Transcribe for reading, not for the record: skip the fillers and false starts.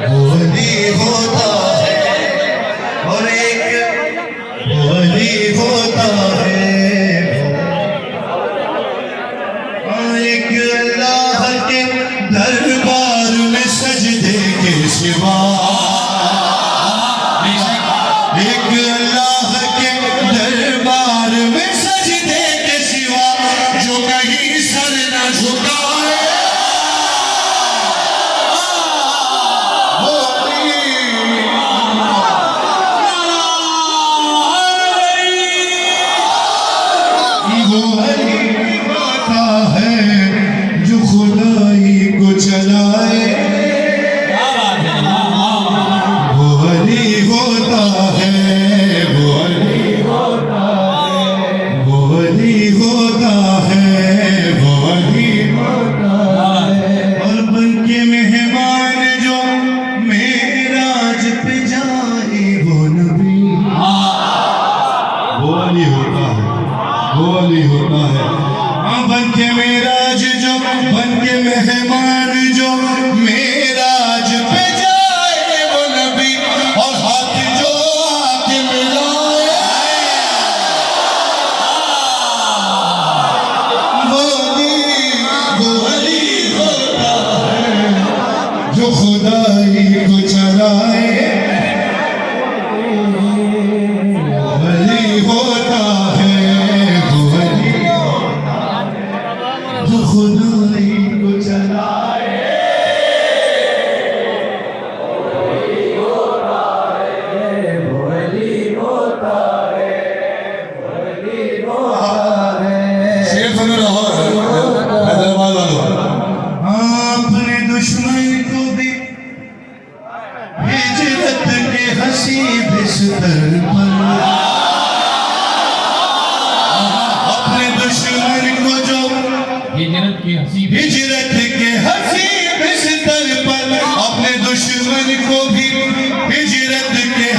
वली होता है और एक वली होता है, एक अल्लाह के दरबार में सजदे के सिवा, एक अल्लाह के दरबार में सजदे के सिवा जो कहीं सर न झुकाए, वो वली होता है जो खुदाई को चलाए, वो वली होता है, वो वली होता है, वो वली होता है, वो वली होता है। और बन के मेहमान जो मेराज पे जाए वो नबी, वो वली होता है, वो वली होता है। बन के मेराज जो, बन के मेहमान जो मेराज पे जाए वो नबी, और हाथ जो आके मिलाए वो वली होता है जो खुदाई को चलाए, वली होता है, वो वली जो खुदाई को चलाए, वली होता है, वली होता है, वली होता है। शेर सुन रहा हैदराबाद वालों, अपने दुश्मन को भी हिजरत के हंसी बिस्तर पर, अपने दुश्मन को जो हिजरत की हंसी हिजरत के हंसी बिस्तर पर, अपने दुश्मन को भी हिजरत के